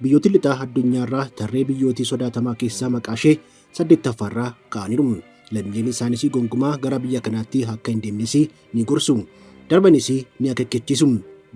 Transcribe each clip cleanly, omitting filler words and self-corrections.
biyyooti lixaa addunyaarraa tarree biyyootii sodaatamaa keessaa maqaa ishee 8ffaarraa ka'aniiru. Lammiileen isaanis gonkumaa gara biyya kanaatti akka hin deemnes ni gorsu. Darbanis ni akeekkachiisu.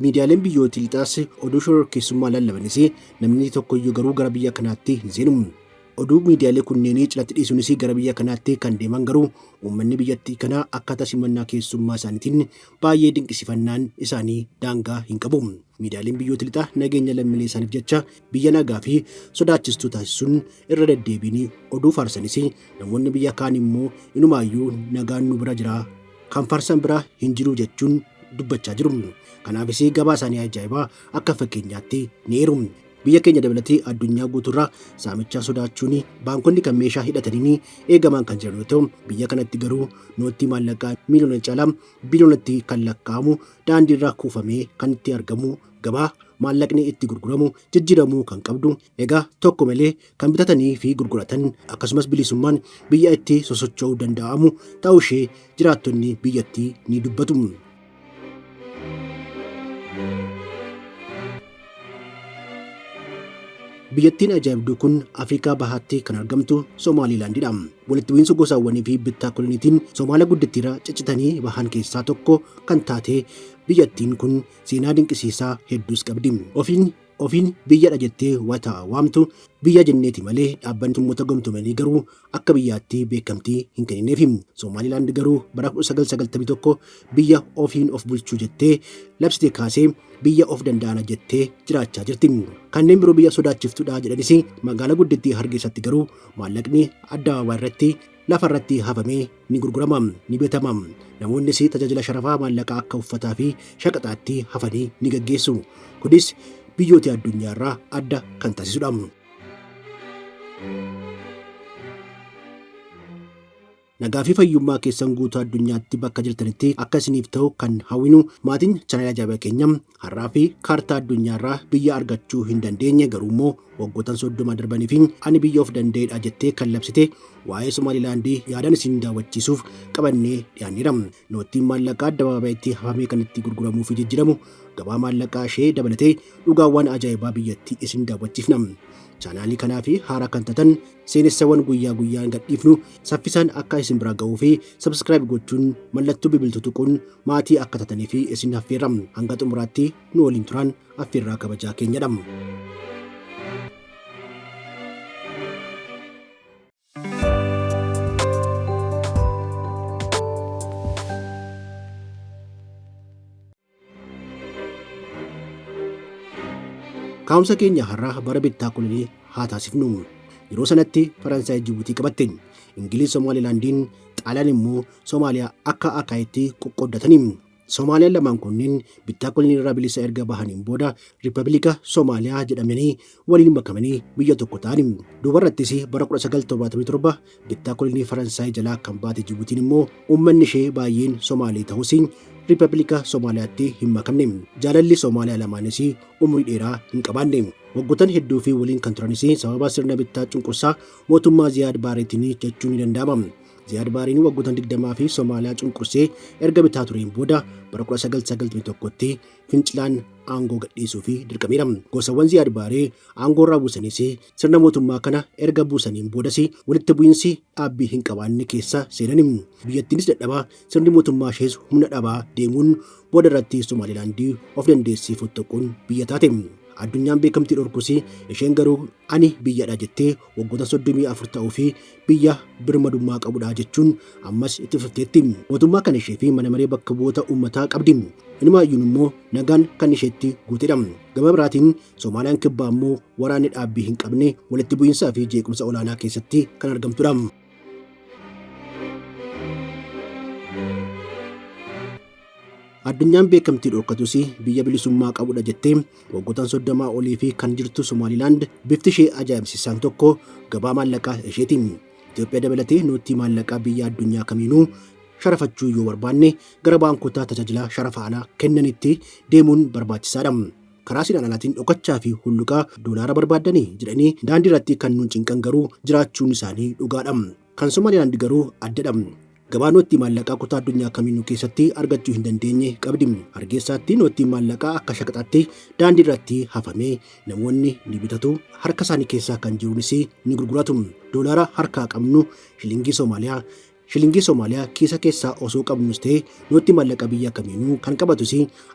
Miidiyaaleen biyyootii lixaas oduu shororkeessummaa lallabanis namni tokkoyyuu garuu gara biyya kanaatti hin seenu. Oduu miidiyaalee kunneen calatti dhiisuunis gara biyya kanaatti kan deeman garuu uummanni biyyattii kanaa akkaataa simannaa keessummaa isaaniitiin baay'ee dinqisifannaan isaanii daangaa hin qabu. Miidiyaaleen biyyoota lixaa nageenya lammiilee isaaniif jecha biyya nagaa fi sodaachistuu taasisuun irra deddeebiin oduu faarsanis namoonni biyya kaan immoo inumaayyuu nagaan nu bira jira kan faarsan bira hin jiru jechuun dubbachaa jiru. Kanaafis gabaa isaanii ajaa'ibaa akka fakkeenyaatti ni eeru. Biyya keenya dabalatee addunyaa guutuurraa saamichaa sodaachuun baankonni kan meeshaa hidhatanii eegaman kan jiran yoo ta'u, biyya kanatti garuu nootii maallaqaa miiliyoona caalaa biliyoonatti kan lakkaa'amu daandiirra kuufamee kan itti argamu gabaa maallaqni itti gurguramu jijjiiramuu kan qabdu egaa tokko malee kan bitatanii fi gurguratan akkasumas bilisummaan biyya itti sosocho'uu danda'amu ta'uu ishee jiraattonni biyyattii ni dubbatu. Biyyattiin ajaa'ibduu kun Afrikaa bahaatti kan argamtu Somaalilaandidha. Walitti bu'iinsa gosaawwanii fi bittaa koloniitiin Somaaliyaa guddittiirra ciccitanii bahan keessaa tokko kan taate biyyattiin kun seenaa dinqisiisaa hedduus qabdi. Ofiin biyyadha jettee wata waamtu biyya jenneeti malee dhaabbanni mootummoota gamtoomanii garuu akka biyyaatti beekamtii hin kennineef. Somaalilaand garuu bara 1991 biyya ofiin of bulchuu jettee labsitee kaasee biyya of danda'ana jettee jiraachaa jirti. Kanneen biroo biyya sodaachiftuudha jedhanis magaalaa guddittii Hargeessatti garuu maallaqni addawaawaa irratti lafa irratti hafamee ni gurgurama ni bitama. Namoonnis tajaajila sharafaa maallaqaa akka uffataa fi shaqaxaatti hafanii ni gaggeessu. Kunis biyyoota addunyaarraa adda kan taasisudha. Nagaa fi fayyummaa keessan guutuu addunyaatti bakka jirtanitti akka isiniif ta'u kan hawwinu maatiin chaanala ajaa'ibaa keenya har'aa fi kaartaa addunyaarraa biyya argachuu hin dandeenye garuu immoo waggoota 30 darbaniif ani biyya of danda'eedha jettee kan labsite waa'ee Somaalilaandii yaadaan isin daawwachiisuuf qabannee dhiyaanneera. Nootiin maallaqaa addabaabayitti hafamee kan itti gurguramuu fi jijjiiramu gabaa maallaqaa ishee dabalatee dhugaawwan ajaa'ibaa biyyattii isin daawwachiifna. Chaanaalii kanaa fi haaraa kan taatan seenessawwan guyyaa guyyaan gadhiifnu saffisaan akka isin bira ga'uu fi sabskiraayib gochuun mallattoo bilbiltuu tuquun maatii akka taatanii fi isin affeerra. Hanga xumuraatti nu waliin turan affeerraa kabajaa keenyadha. Kaa'umsa keenya har'aa bara bittaa kolonii haa taasifnu. Yeroo sanatti Faransaay Jibuutii qabatte. Ingiliz Somaalilaandiin, Xaaliyaan immoo Somaaliyaa akka akaayitti qoqqoodatanii. Soomaaliyaan lamaan kunneen bittaa kolonii irraa bilisa erga bahaniin booda Riippaabilika Soomaaliyaa jedhamanii waliin makamanii biyya tokko ta'ani. Duubarrattis bara 1977 bittaa kolonii Faransaay jalaa kan baate Jibuutiin immoo uummanni ishee baay'een Soomaalii ta'us Riippaabilika Soomaaliyaatti hin makamne. Jaalalli Soomaaliyaa lamaanis umrii dheeraa hin qabaanne. Waggoottan hedduu fi waliin kan turanis sababa sirna bittaa cunqursaa mootummaa Ziyaad Baareetiin jechuun ni danda'ama. Ziyaad Baareen waggoottan 20 fi Soomaaliyaa cunqursee erga bitaa tureen booda bara 1991tti fincilaan aangoo gadhiisuu fi dirqameera. Gosawwan Ziyaad Baaree aangoo irraa buusanis sirna mootummaa kana erga buusaniin boodas walitti bu'iinsi dhaabbii hin qabaanne keessa seenan. Biyyattiinis dadhabaa sirni mootummaa ishees humna dhabaa deemuun booda irratti Somaalilaandii of dandeessii fottoquun biyya taate. Addunyaan beekamtii dhorkus isheen garuu ani biyyadha jettee waggoota 34 ta'uu fi biyya birmadummaa qabudha jechuun ammas itti fufteetti. Mootummaa kan ishee fi mana maree bakka bu'oota uummataa qabdi. Inumaayyuun immoo nagaan kan isheetti guutedha. Gama biraatiin Soomaaliyaan kibbaa immoo waraanni dhaabbii hin qabne walitti bu'iinsaa fi jeequmsa olaanaa keessatti kan argamtudha. Addunyaan beekamtii dhorkatus biyya bilisummaa qabudha jettee waggoottan 30 olii fi kan jirtu Somaalilaand bifti ishee ajaa'ibsiisaan tokko gabaa maallaqaa isheeti. Itoophiyaa dabalatee nootii maallaqaa biyya addunyaa kamiinuu sharafachuu yoo barbaanne gara baankota tajaajila sharafa alaa kennanitti deemuun barbaachisaadha. Karaa seeraan alaatiin dhokachaa fi hulluqaa doolaara barbaaddanii jedhanii daandii irratti kan nuun cinqan garuu jiraachuun isaanii dhugaadha. Kan Somaalilaand garuu addadha. Gabaa noottii maallaqaa kutaa addunyaa kamiinuu keessatti argachuu hin dandeenye qabdi. Hargeysaatti noottiin maallaqaa akka shaqaxaatti daandii irratti hafamee namoonni ni bitatu. Harka isaanii keessaa kan jiruunis ni gurguratu. Doolaara harkaa qabnu Shilingii Somaaliyaa kiisa keessaa osoo qabnus ta'e nootti maallaqa biyya kamiinuu kan qabatus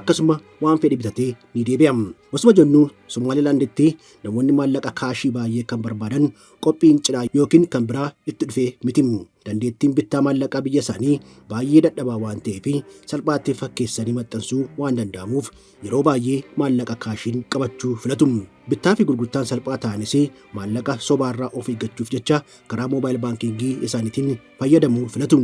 akkasuma waan fedhe bitatee ni deebi'a. Osuma jennu Somaalilaanditti namoonni maallaqa kaashii baay'ee kan barbaadan qophiin cidhaa yookiin kan biraa itti dhufee miti. Dandeettiin bittaa maallaqaa biyya isaanii baay'ee dadhabaa waan ta'eef salphaatti fakkeessanii maxxansuu waan danda'amuuf yeroo baay'ee maallaqa kaashiin qabachuu filatu. Bittaa fi gurgurtaan salphaa ta'anis maallaqa sobaarraa of eeggachuuf jecha karaa moobaayil baankingii isaaniitiin fayyadamuu filatu.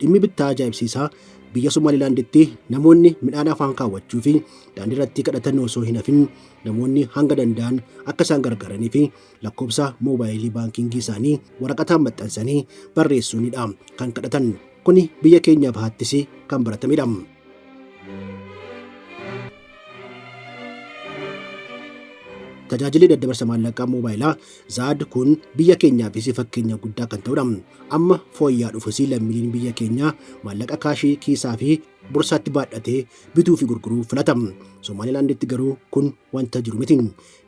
Dhimmi bittaa ajaa'ibsiisaa biyya Somaalilaanditti namoonni midhaan afaan kaawwachuu fi daandii irratti kadhatan osoo hin hafin namoonni hanga danda'an akka isaan gargaaranii fi lakkoofsa moobaayilii baankingii isaanii waraqataan maxxansanii barreessuunidha kan kadhatan. Kuni biyya keenya bahattis kan baratamedha. Tajaajilli daddabarsa maallaqaa moobaayilaa Zaad kun biyya keenyaafis fakkeenya guddaa kan ta'udha. Amma fooyya'aa dhufus lammiileen biyya keenyaa maallaqa kaashii kiisaa fi bursaatti baadhatee bituu fi gurguruu filata. Somaalilaanditti garuu kun wanta jiru miti.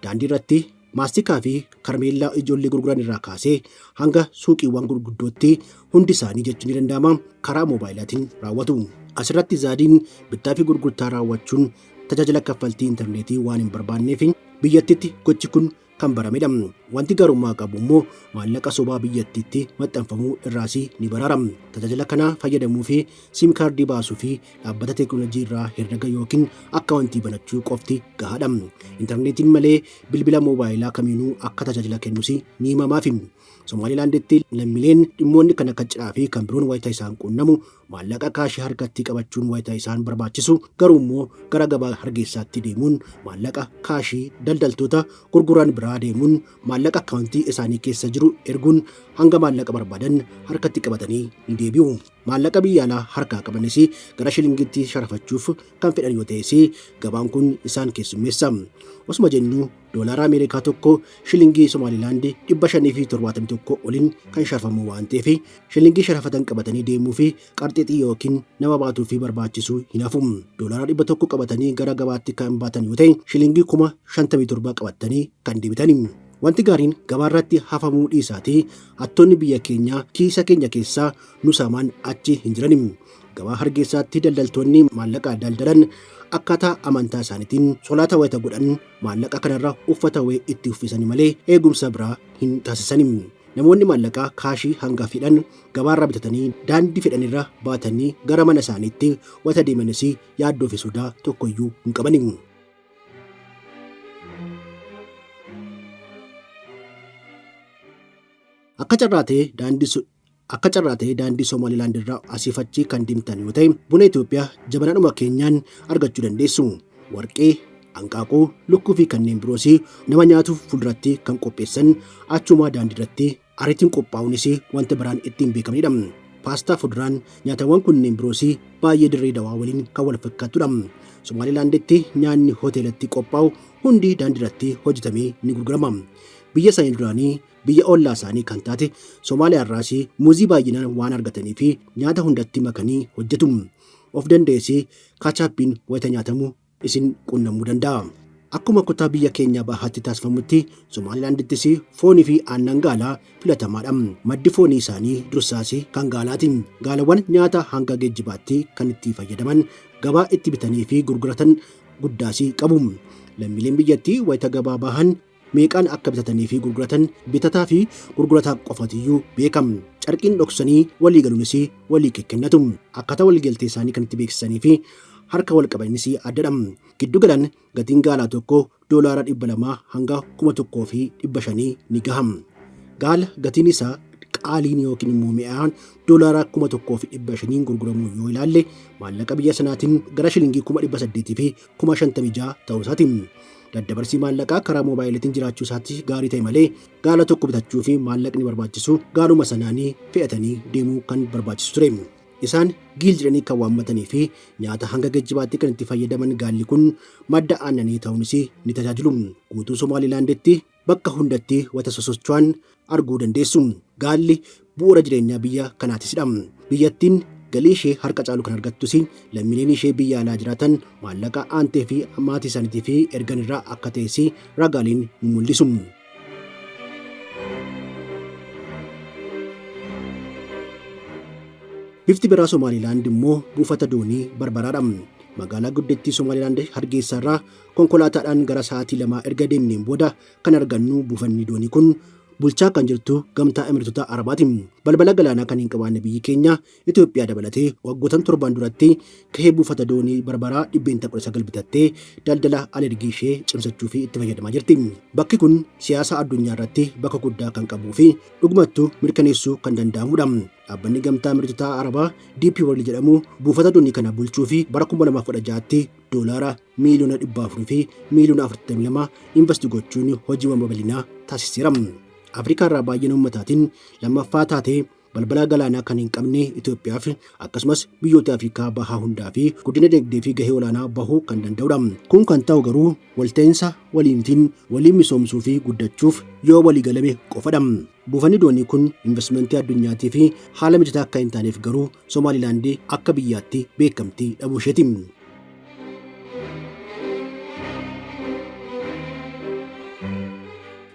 Daandii irratti maastikaa fi karmeellaa ijoollee gurguran irraa kaasee hanga suuqiiwwan gurguddootti hundi isaanii jechuun ni danda'ama karaa moobaayilaatiin raawwatu. Asirratti Zaadiin bittaa fi gurgurtaa raawwachuun tajaajila kaffaltii intarneetii waan hin barbaanneef biyyattitti gochi kun kan baramedha. Wanti garummaa qabu immoo maallaqa sobaa biyyattiitti maxxanfamuu irraas ni baraara. Tajaajila kana fayyadamuu fi siim kaardii baasuu fi dhaabbata teekinooloojii irraa herrega yookiin akkaawuntii banachuu qofti gahaadha. Intarneetiin malee bilbila moobaayilaa kamiinuu akka tajaajila kennus ni himamaaf. Somaalilaanditti lammiileen dhimmoonni kan akka cidhaa fi kan biroon wayita isaan qunnamu maallaqa kaashii harkatti qabachuun wayita isaan barbaachisu garuu immoo gara gabaa hargeysaatti deemuun maallaqa kaashii daldaltoota gurguran biraa deemuun maallaqa akkaawuntii isaanii keessa jiru erguun hanga maallaqa barbaadan harkatti qabatanii ni deebi'u. Maallaqa biyya alaa harkaa qabanis gara shilingiitti sharafachuuf kan fedhan yoo ta'es gabaan kun isaan keessummeessa. Osuma jennu doolaara Ameerikaa tokko shilingii Somaalilaandi 571 oliin kan sharafamu waan ta'eef shilingii sharafatan qabatanii deemuu fi qarxixii yookiin nama baatuu fi barbaachisu hin hafu. Doolaara 100 qabatanii gara gabaatti kan baatan yoo ta'e shilingii 57 qabatanii kan deebitan. Wanti gaariin gabaarratti hafamuu dhiisaatii hattoonni biyya keenyaa kiisa keenya keessaa nu saamaan achi hin jiran. Gabaa hargeysaatti daldaltoonni maallaqa daldalan akkaataa amantaa isaaniitiin solaata wayita godhan maallaqa kanarra uffata wayii itti uffisanii malee eegumsa biraa hin taasisan. Namoonni maallaqa kaashii hanga fedhan gabaarraa bitatanii daandii fedhanirra baatanii gara mana isaaniitti wayita deemanis yaaddoo fi sodaa tokkoyyuu hin qaban. Akka carraa ta'ee daandii Somaalilaand irraa asii fi achi kan deemtan yoo ta'e buna Itoophiyaa jabanaadhuma keenyaan argachuu dandeessu. Warqee, hanqaaquu, lukkuu fi kanneen biroos nama nyaatuuf fuulduratti kan qopheessan achuma daandii irratti ariitiin qophaa'uunis wanta biraan ittiin beekamnedha. Paastaa, fuduraan nyaatawwan kunneen biroos baay'ee dirree dawaa waliin kan wal fakkaatudha. Somaalilaanditti nyaanni hoteelatti qophaa'u hundi daandii irratti hojjetamee ni gurgurama. Biyya isaanii duraanii biyya ollaa isaanii kan taate Somaaliyaa irraas muuzii baay'inaan waan argatanii fi nyaata hundatti makanii hojjetu. Of dandeessee kaachaappiin wayita nyaatamu isin qunnamuu danda'a. Akkuma kutaa biyya keenya bahaatti taasifamutti Somaalilaandittis foonii fi aannan gaalaa filatamaadha. Maddi foonii isaanii dursaas kan gaalaati. Gaalawwan nyaata hanga geejjibaatti kan itti fayyadaman gabaa itti bitanii fi gurguratan guddaas qabu. Lammiileen biyyattii wayita gabaa bahan meeqaan akka bitatanii fi gurguratan bitataa fi gurgurataa qofatiyyuu beekam. Carqiin dhoksanii walii galuunis walii kennatu. Akkaataa waliigaltee isaanii kan itti beeksisanii fi harka wal qabanis addadha. Giddu galaan gatiin gaalaa tokko doolaara 200 hanga 1,500 ni gaham. Gaala gatiin isaa qaaliin yookiin immoo mi'aan doolaara 1,500 gurguramu yoo ilaalle maallaqa biyya sanaatiin gara shilingii 800 fi 56 ta'uu isaati. Daddabarsii maallaqaa karaa moobaayiliitiin jiraachuu isaatti gaarii ta'e malee gaala tokko bitachuu fi maallaqni barbaachisu gaaluma sanaanii fe'atanii deemuu kan barbaachisu ture. Isaan giil jedhanii kan waammatanii fi nyaata hanga geejjibaatti kan itti fayyadaman gaalli kun madda aannanii ta'uunis ni tajaajilu. Guutuu Somaalilaanditti bakka hundatti wata sosocho'an arguu dandeessu. Gaalli bu'uura jireenyaa biyya kanaatis. Biyyattiin galii ishee harka caalu kan argattus lammiileen ishee biyya alaa jiraatan maallaqa aantee fi maatii isaaniitiif ergan irraa akka ta'es ragaaleen ni mul'isu. Bifti biraa Somaalilaand immoo buufata doonii Barbaraadha. Magaalaa guddittii Somaalilaand Hargeysaa irraa konkolaataadhaan gara sa'aatii 2 erga deemneen booda kan argannu buufanni doonii kun bulchaa kan jirtu Gamtaa Emireetota Arabaati. Balbala galaanaa kan hin qabaanne biyyi keenya Itoophiyaa dabalatee waggoottan 7 duratti kahee buufata doonii Barbaraa 19 bitattee daldala alergii ishee cimsachuu fi itti fayyadamaa jirti. Bakki kun siyaasa addunyaa irratti bakka guddaa kan qabuu fi dhugumattuu mirkaneessuu kan danda'amudha. Dhaabbanni Gamtaa Emireetota Arabaa DP World jedhamu buufata doonii kana bulchuu fi bara 2016tti doolaara miiliyoona 400 fi miiliyoona 42 investi gochuun hojiiwwan babal'inaa taasiseera. Afrikaa irraa baay'ina uummataatiin lammaffaa taatee balbala galaanaa kan hin qabne Itoophiyaaf akkasumas biyyoota Afrikaa bahaa hundaa fi guddina dinagdee fi gahee olaanaa bahuu kan danda'udha. Kun kan ta'u garuu walta'insa waliin misoomsuu fi guddachuuf yoo walii galame qofadha. Buufanni doonii kun investimentii addunyaatii fi haala mijataa akka hin taaneef garuu Somaalilaand akka biyyaatti beekamtii dhabuu isheeti.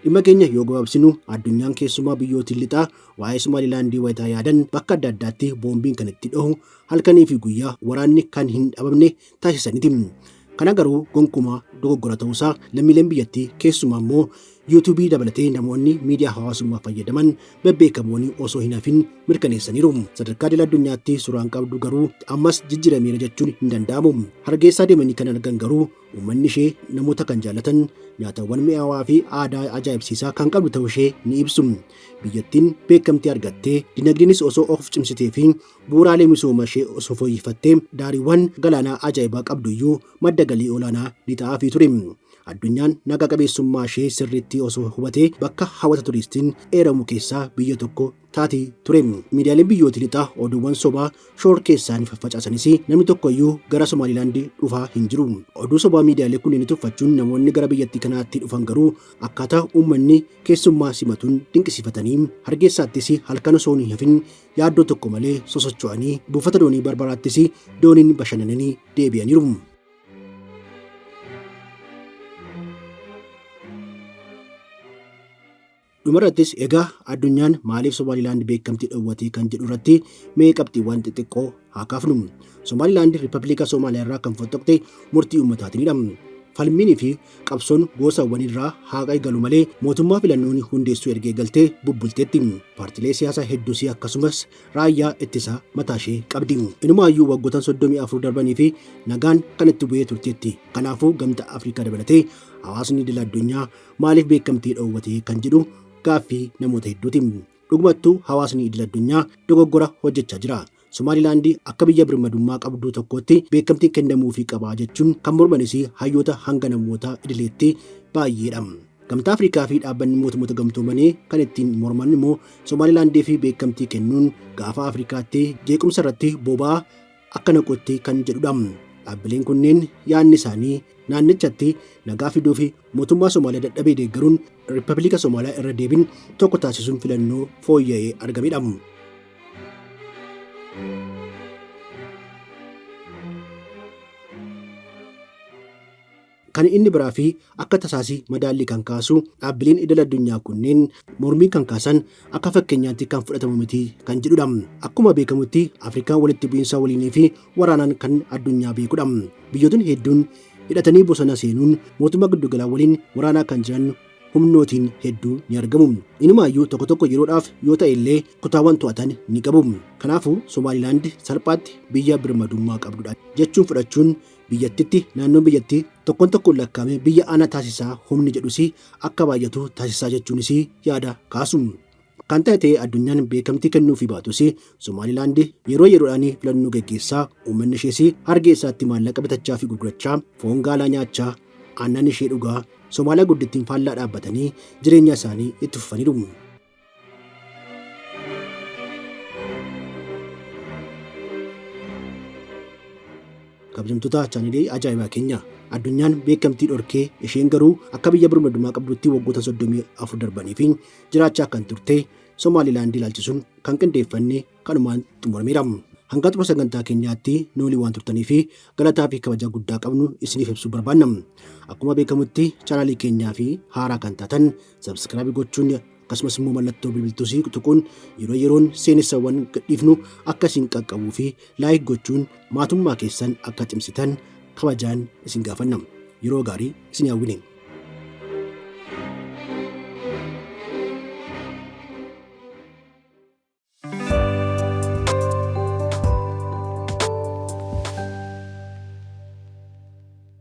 Dhimma keenya yoo gabaabsinu addunyaan keessumaa biyyootiin lixaa waa'ee Somaalilaand wayitaa yaadan bakka adda addaatti boombiin kan itti dhahu halkanii fi guyyaa waraanni kan hin dhabamne taasisaniiti. Kana garuu gonkumaa dogoggora ta'uusaa lammiileen biyyattii keessumaa immoo YouTube dabalatee namoonni miidiyaa hawaasummaa fayyadaman bebbeekamoonni osoo hin hafin mirkaneessaniiru. Sadarkaa idil addunyaatti suuraan qabdu garuu ammas jijjiirameera jechuun hin danda'amu. Hargeysaa deemanii kan argan garuu uummanni ishee namoota kan jaallatan nyaatawwan mi'aawaa fi aadaa ajaa'ibsiisaa kan qabdu ta'uu ishee ni ibsu. Biyyattiin beekamtii argattee dinagdeenis osoo of cimsitee fi bu'uuraalee misooma ishee osoo fooyyeffattee daariiwwan galaanaa ajaa'ibaa qabdu iyyuu madda galii olaanaa ni ta'aafii ture. Addunyaan nagaa qabeessummaa ishee sirriitti osoo hubatee bakka hawwata turistiin eeramu keessaa biyya tokko taatee ture. Miidiyaaleen biyyoota lixaa oduuwwan sobaa shoor keessaan faffacaasanis namni tokko iyyuu gara Somaalilaand dhufaa hin jiru. Oduu sobaa miidiyaalee kunneen tuffachuun namoonni gara biyyattii kanaatti dhufan garuu akkaataa uummanni keessummaa simatuun dinqisiifatanii Hargeysaattis halkan osoo hin hafin yaaddoo tokko malee sosocho'anii buufata doonii Barbaraattis dooniin bashannananii deebi'aniiru. Dhumarrattis egaa addunyaan maaliif Somaalilaand beekamtii dhowwatee kan jedhu irratti mee qabxiiwwan xixiqqoo haa kaafnu. Somaalilaand Riippaabilika Somaaliyaa irraa kan fottoqte murtii uummataatinidha. Falmiinii fi qabsoon gosawwan irraa haa eegalu malee mootummaa filannoon hundeessuu erga eegaltee bubbulteetti. Paartilee siyaasaa hedduus akkasumas raayyaa ittisaa mataa ishee qabdi. Inumaayyuu waggoottan 34 darbanii fi nagaan kan itti bu'ee turteetti. Kanaafuu Gamtaa Afrikaa dabalatee hawaasni idil addunyaa maaliif beekamtii dhowwatee kan jedhu gaaffii namoota hedduuti. Dhugumattuu hawaasni idil addunyaa dogoggora hojjechaa jira. Somaalilaand akka biyya birmadummaa qabdu tokkotti beekamtii kennamuufii qaba jechuun kan mormanis hayyoota hanga namoota idileetti baay'eedha. Gamtaa Afrikaa fi dhaabbanni mootummoota gamtoomanii kan ittiin morman immoo Somaalilaand fi beekamtii kennuun gaafa Afrikaatti jeequmsa irratti boba'aa akka naquutti kan jedhudha. Dhaabbileen kunneen yaadni isaanii naannichatti nagaa fiduu fi mootummaa Somaaliyaa dadhabee deeggaruun Riippaabilika Somaaliyaa irra deebiin tokko taasisuun filannoo fooyya'ee argamedha. Kan inni biraa fi akka tasaasii madaallii kan kaasu dhaabbileen idil addunyaa kunneen mormii kan kaasan akka fakkeenyaatti kan fudhatamu miti kan jedhudha. Akkuma beekamutti Afrikaan walitti bu'iinsa waliinii fi waraanaan kan addunyaa beekudha. Biyyootni hedduun hidhatanii bosona seenuun mootummaa giddugalaa waliin waraanaa kan jiran humnootiin hedduu ni argamu. Inumaayyuu tokko tokko yeroodhaaf yoo ta'e illee kutaawwan to'atan ni qabu. Kanaafuu Somaalilaand salphaatti biyya birmadummaa qabdudha jechuun fudhachuun biyyattitti naannoon biyyattii tokkoon lakkaa'ame biyya ana taasisaa humni jedhus akka baay'atu taasisaa jechuunis yaada kaasu. Kan ta'e addunyaan beekamtii kennuufii baatus Somaalilaand yeroo yeroodhaan filannoo gaggeessaa uummanni ishees Hargeysaatti maallaqa bitachaa fi gurgurachaa foon gaalaa nyaachaa aannan ishee dhugaa Somaaliyaa guddittiin faallaa dhaabbatanii jireenya isaanii itti fufaniiru. Kabajamtoota chaanalee ajaa'ibaa keenya addunyaan beekamtii dhorkee isheen garuu akka biyya birmadummaa qabdutti waggoota 34 darbanii fi jiraachaa kan turte Somaalilaandii ilaalchisuun kan qindeeffanne kanumaan xumurameera. Hanga xumura sagantaa keenyaatti nu waliin waan turtanii fi galataa fi kabaja guddaa qabnu isiniif ibsuu barbaanna. Akkuma beekamutti chaanaalii keenyaa fi haaraa kan taatan sabskiraayib gochuun akkasumas immoo mallattoo bilbiltuusii tuquun yeroo yeroon seenessawwan gadhiifnu akka isin qaqqabuu fi laayik gochuun maatummaa keessan akka cimsitan kabajaan isin gaafanna. Yeroo gaarii isin hawwina.